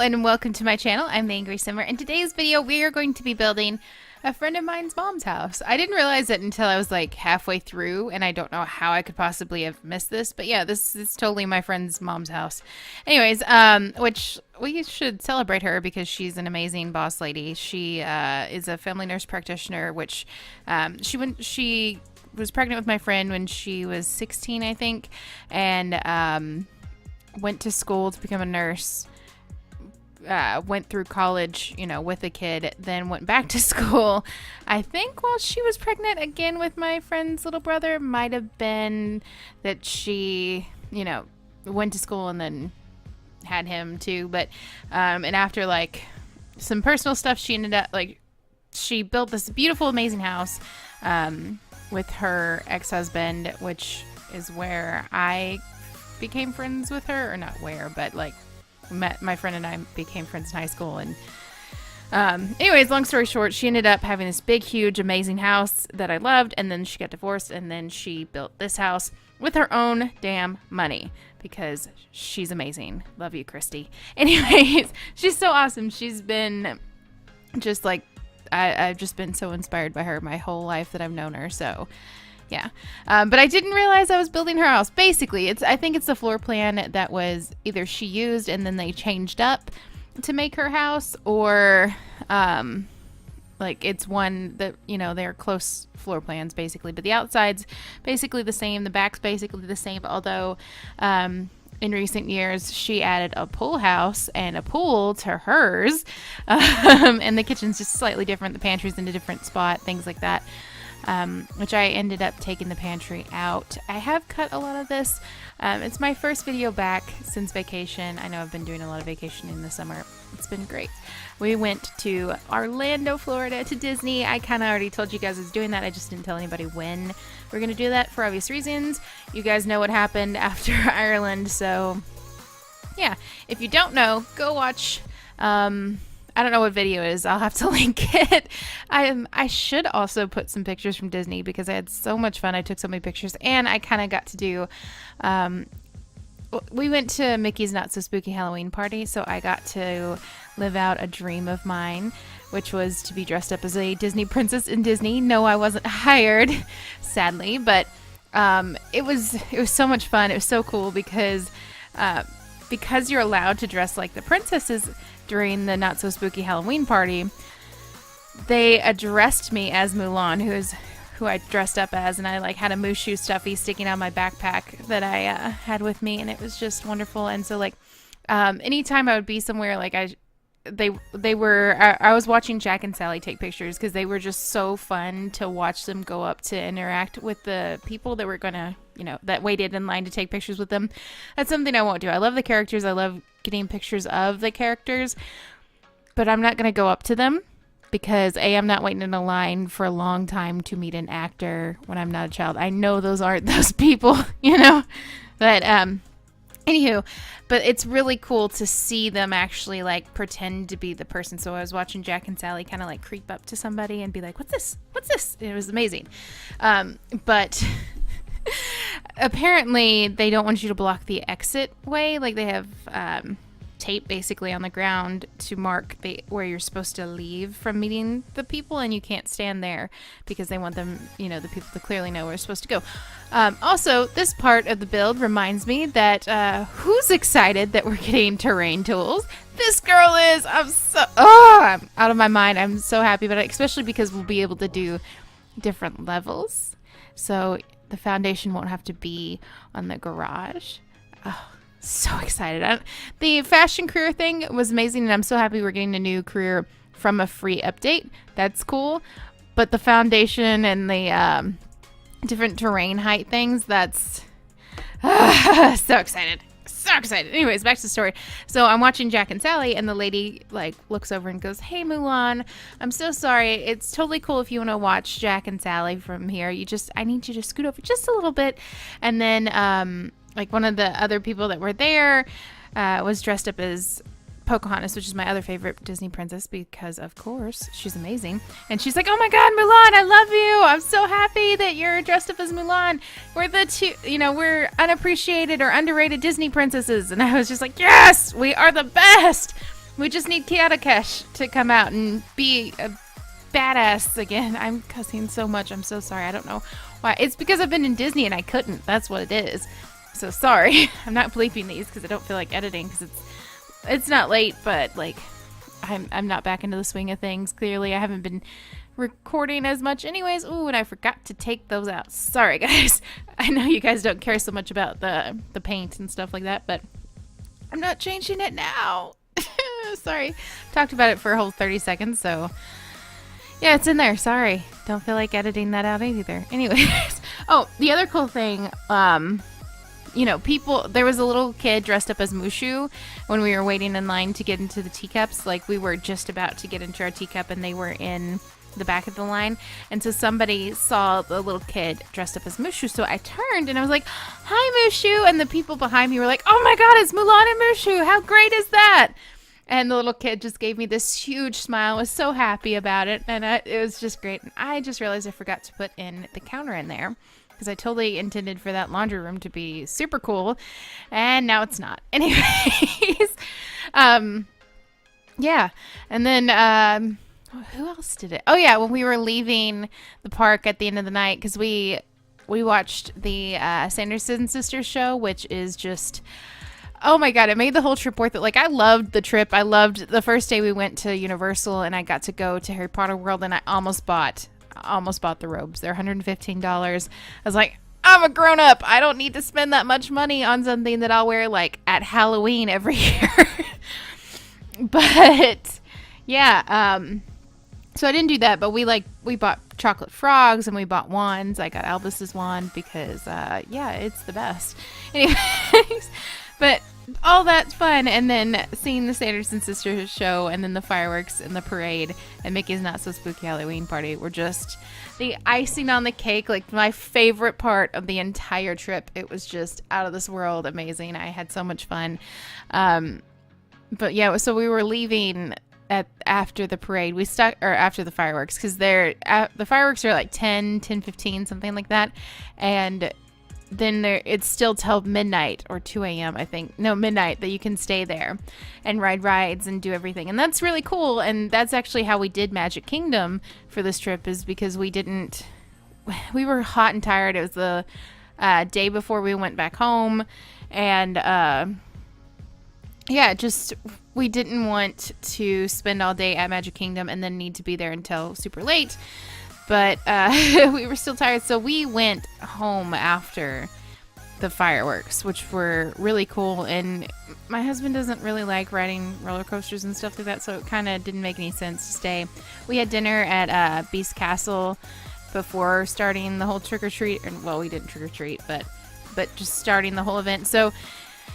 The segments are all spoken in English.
and welcome to my channel. I'm the Angry Simmer. In today's video we are going to be building a friend of mine's mom's house. I didn't realize it until I was like halfway through, and I don't know how I could possibly have missed this, but yeah, this is totally my friend's mom's house. Anyways, which we should celebrate her because she's an amazing boss lady. She is a family nurse practitioner, which she was pregnant with my friend when she was 16, I think, and went to school to become a nurse, went through college, you know, with a kid, then went back to school, I think while she was pregnant again with my friend's little brother. Might have been that she, you know, went to school and then had him too, but and after like some personal stuff, she ended up like, she built this beautiful amazing house with her ex-husband, which is where I became friends with her, or not where, but like my friend and I became friends in high school. And anyways, long story short, she ended up having this big huge amazing house that I loved, and then she got divorced, and then she built this house with her own damn money because she's amazing. Love you, Christy. Anyways, she's so awesome. She's been just like, I've just been so inspired by her my whole life that I've known her. So yeah, but I didn't realize I was building her house. Basically, I think it's the floor plan that was either she used and then they changed up to make her house, or like it's one that, you know, they're close floor plans basically. But the outside's basically the same, the back's basically the same, although in recent years she added a pool house and a pool to hers, and the kitchen's just slightly different. The pantry's in a different spot, things like that. Which I ended up taking the pantry out. I have cut a lot of this. It's my first video back since vacation. I know I've been doing a lot of vacationing in the summer. It's been great. We went to Orlando, Florida, to Disney. I kind of already told you guys I was doing that. I just didn't tell anybody when we're going to do that for obvious reasons. You guys know what happened after Ireland, so yeah. If you don't know, go watch. I don't know what video it is. I'll have to link it. I should also put some pictures from Disney because I had so much fun. I took so many pictures, and I kind of got to do, we went to Mickey's Not So Spooky Halloween party, so I got to live out a dream of mine, which was to be dressed up as a Disney princess in Disney. No, I wasn't hired, sadly, but it was so much fun. It was so cool because you're allowed to dress like the princesses during the Not So Spooky Halloween party. They addressed me as Mulan, who I dressed up as, and I like had a Mushu stuffy sticking out of my backpack that I had with me, and it was just wonderful. And so like anytime I would be somewhere, like I was watching Jack and Sally take pictures because they were just so fun to watch them go up to interact with the people that were gonna, you know, that waited in line to take pictures with them. That's something I won't do. I love the characters. I love getting pictures of the characters, but I'm not gonna go up to them because I'm not waiting in a line for a long time to meet an actor when I'm not a child. I know those aren't those people, you know, but anywho, but it's really cool to see them actually like pretend to be the person. So I was watching Jack and Sally kind of like creep up to somebody and be like, what's this? What's this? It was amazing. But apparently they don't want you to block the exit way. Like they have tape basically on the ground to mark where you're supposed to leave from meeting the people, and you can't stand there because they want them, you know, the people to clearly know where they're supposed to go. Also, this part of the build reminds me that who's excited that we're getting terrain tools? This girl is. I'm out of my mind. I'm so happy about it, especially because we'll be able to do different levels, so the foundation won't have to be on the garage. Oh, so excited. The fashion career thing was amazing, and I'm so happy we're getting a new career from a free update. That's cool. But the foundation and the different terrain height things, that's so excited. So excited. Anyways, back to the story. So I'm watching Jack and Sally, and the lady like looks over and goes, "Hey Mulan, I'm so sorry. It's totally cool if you want to watch Jack and Sally from here. I need you to scoot over just a little bit." And then like one of the other people that were there was dressed up as Pocahontas, which is my other favorite Disney princess because, of course, she's amazing. And she's like, "Oh my God, Mulan, I love you. I'm so happy that you're dressed up as Mulan. We're the two, you know, we're unappreciated or underrated Disney princesses." And I was just like, "Yes, we are the best. We just need Kiara to come out and be a badass again. I'm cussing so much. I'm so sorry. I don't know why. It's because I've been in Disney and I couldn't. That's what it is. So sorry. I'm not bleeping these because I don't feel like editing because it's not late, but like I'm not back into the swing of things. Clearly, I haven't been recording as much anyways. Ooh, and I forgot to take those out. Sorry, guys. I know you guys don't care so much about the paint and stuff like that, but I'm not changing it now. Sorry. Talked about it for a whole 30 seconds, so yeah, it's in there. Sorry. Don't feel like editing that out either. Anyways. Oh, the other cool thing, you know, there was a little kid dressed up as Mushu when we were waiting in line to get into the teacups. Like, we were just about to get into our teacup and they were in the back of the line. And so somebody saw the little kid dressed up as Mushu. So I turned and I was like, "Hi, Mushu." And the people behind me were like, "Oh my God, it's Mulan and Mushu. How great is that?" And the little kid just gave me this huge smile. I was so happy about it. And it was just great. And I just realized I forgot to put in the counter in there, because I totally intended for that laundry room to be super cool, and now it's not. Anyways, yeah, and then who else did it? Oh yeah, when we were leaving the park at the end of the night, because we watched the Sanderson Sisters show, which is just, oh my God, it made the whole trip worth it. Like, I loved the trip. I loved the first day we went to Universal, and I got to go to Harry Potter World, and I almost bought the robes. They're $115. I was like, I'm a grown up. I don't need to spend that much money on something that I'll wear like at Halloween every year. But yeah, so I didn't do that, but we bought chocolate frogs and we bought wands. I got Albus's wand because yeah, it's the best. Anyways, but all that's fun, and then seeing the Sanderson Sisters show, and then the fireworks and the parade and Mickey's Not So Spooky Halloween Party were just the icing on the cake. Like, my favorite part of the entire trip. It was just out of this world amazing. I had so much fun. But yeah, so we were leaving after the parade. After the fireworks, because the fireworks are like 10:15, something like that, and then it's still till midnight or 2 a.m. I think. No, midnight, that you can stay there and ride rides and do everything. And that's really cool. And that's actually how we did Magic Kingdom for this trip, is because we were hot and tired. It was the day before we went back home. And yeah, just we didn't want to spend all day at Magic Kingdom and then need to be there until super late. But we were still tired, so we went home after the fireworks, which were really cool. And my husband doesn't really like riding roller coasters and stuff like that, so it kind of didn't make any sense to stay. We had dinner at Beast Castle before starting the whole trick-or-treat. Well, we didn't trick-or-treat, but just starting the whole event. So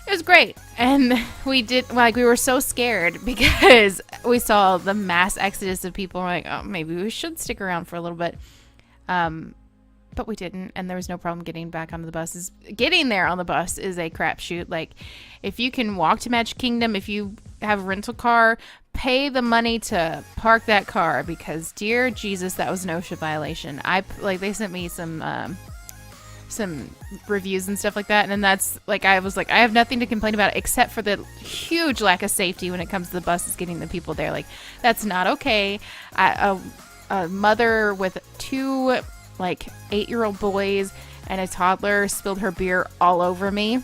it was great. And we were so scared because we saw the mass exodus of people. We're like, oh, maybe we should stick around for a little bit. But we didn't, and there was no problem getting back onto the buses. Getting there on the bus is a crapshoot. Like, if you can walk to Magic Kingdom, if you have a rental car, pay the money to park that car, because dear Jesus, that was an OSHA violation. They sent me some reviews and stuff like that, and then that's like, I was like, I have nothing to complain about except for the huge lack of safety when it comes to the buses getting the people there. Like, that's not okay. A mother with 2 like 8-year-old boys and a toddler spilled her beer all over me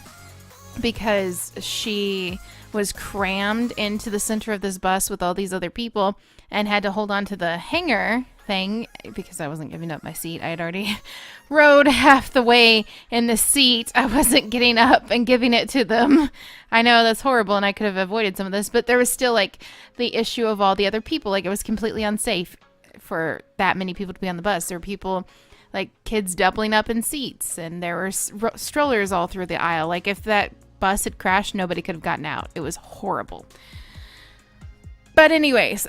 because she was crammed into the center of this bus with all these other people and had to hold on to the hanger thing because I wasn't giving up my seat. I had already rode half the way in the seat. I wasn't getting up and giving it to them. I know that's horrible, and I could have avoided some of this, but there was still like the issue of all the other people. Like, it was completely unsafe for that many people to be on the bus. There were people, like kids doubling up in seats, and there were strollers all through the aisle. Like, if that bus had crashed, nobody could have gotten out. It was horrible. But anyways,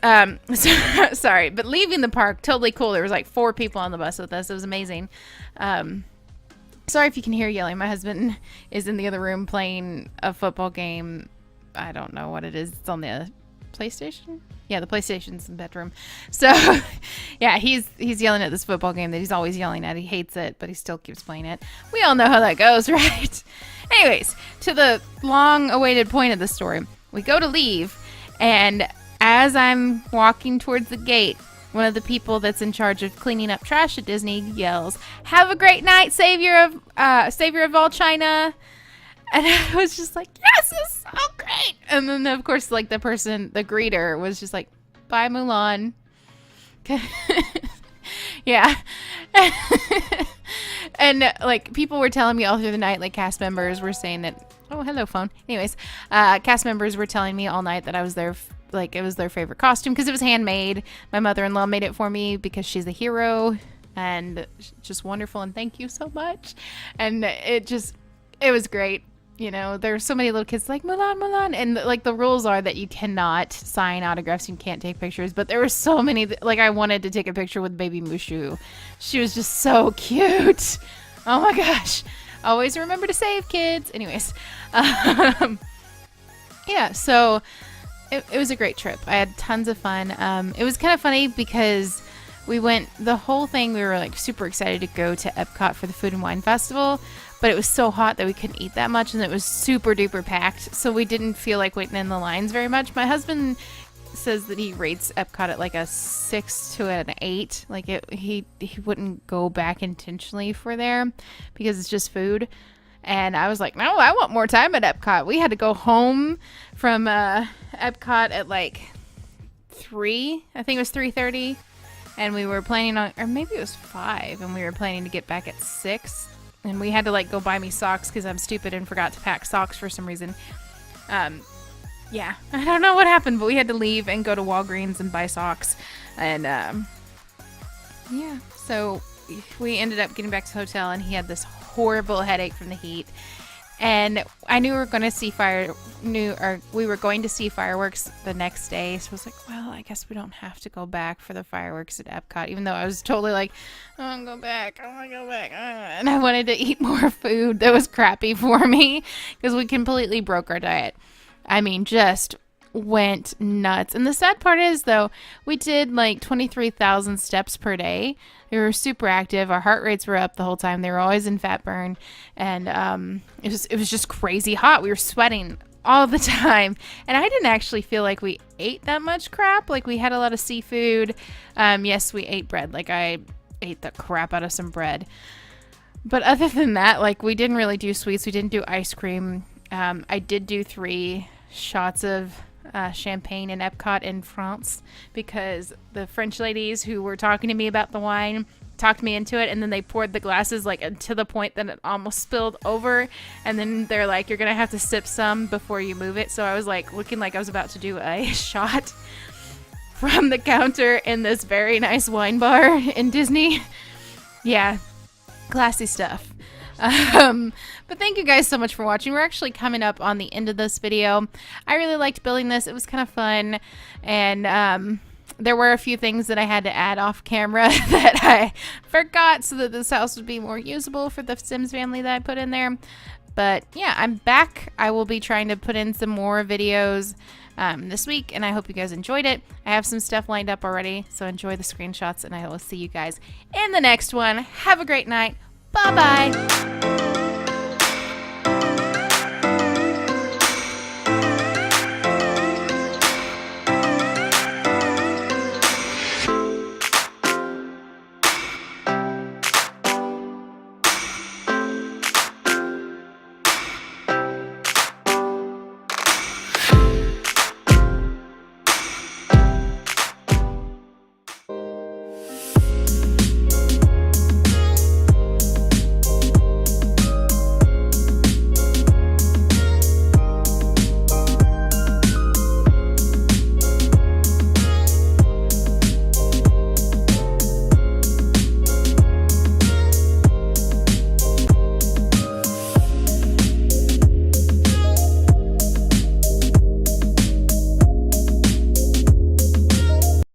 sorry, but leaving the park, totally cool. There was like 4 people on the bus with us. It was amazing. Sorry if you can hear yelling. My husband is in the other room playing a football game. I don't know what it is. It's on the PlayStation. Yeah, the PlayStation's in the bedroom. So, yeah, he's yelling at this football game that he's always yelling at. He hates it, but he still keeps playing it. We all know how that goes, right? Anyways, to the long-awaited point of the story. We go to leave, And as I'm walking towards the gate, one of the people that's in charge of cleaning up trash at Disney yells, "Have a great night, savior of all China." And I was just like, yes, this is so great. And then, of course, like the greeter was just like, "Bye, Mulan." Yeah. And like people were telling me all through the night, like cast members were saying that, oh, hello phone. Anyways, cast members were telling me all night that I was there, like it was their favorite costume because it was handmade. My mother-in-law made it for me because she's a hero, and just wonderful. And thank you so much. And it was great. You know, there's so many little kids like Mulan, Mulan, and like the rules are that you cannot sign autographs, you can't take pictures. But there were so many, like I wanted to take a picture with baby Mushu. She was just so cute. Oh my gosh! Always remember to save, kids. Anyways, yeah. So it was a great trip. I had tons of fun. It was kind of funny because we went the whole thing. We were like super excited to go to Epcot for the Food and Wine Festival. But it was so hot that we couldn't eat that much, and it was super duper packed, so we didn't feel like waiting in the lines very much. My husband says that he rates Epcot at like a 6 to an 8. Like he wouldn't go back intentionally for there because it's just food. And I was like, no, I want more time at Epcot. We had to go home from Epcot at like 3. I think it was 3:30, and we were planning on, or maybe it was 5, and we were planning to get back at 6. And we had to like go buy me socks because I'm stupid and forgot to pack socks for some reason. Yeah, I don't know what happened, but we had to leave and go to Walgreens and buy socks. And yeah, so we ended up getting back to the hotel, and he had this horrible headache from the heat. And I knew we were going to see fireworks the next day. So I was like, well, I guess we don't have to go back for the fireworks at Epcot, even though I was totally like, I want to go back. I want to go back. And I wanted to eat more food that was crappy for me because we completely broke our diet. I mean, just went nuts. And the sad part is, though, we did like 23,000 steps per day. We were super active. Our heart rates were up the whole time. They were always in fat burn. And it was just crazy hot. We were sweating all the time. And I didn't actually feel like we ate that much crap. Like we had a lot of seafood. Yes, we ate bread. Like I ate the crap out of some bread. But other than that, like we didn't really do sweets. We didn't do ice cream. I did do 3 shots of champagne in Epcot in France because the French ladies who were talking to me about the wine talked me into it, and then they poured the glasses like to the point that it almost spilled over, and then they're like, you're gonna have to sip some before you move it. So I was like looking like I was about to do a shot from the counter in this very nice wine bar in Disney. Yeah, classy stuff. But thank you guys so much for watching. We're actually coming up on the end of this video. I really liked building this. It was kind of fun. And there were a few things that I had to add off camera that I forgot so that this house would be more usable for the Sims family that I put in there. But yeah, I'm back. I will be trying to put in some more videos this week, and I hope you guys enjoyed it. I have some stuff lined up already, so enjoy the screenshots, and I will see you guys in the next one. Have a great night. Bye-bye.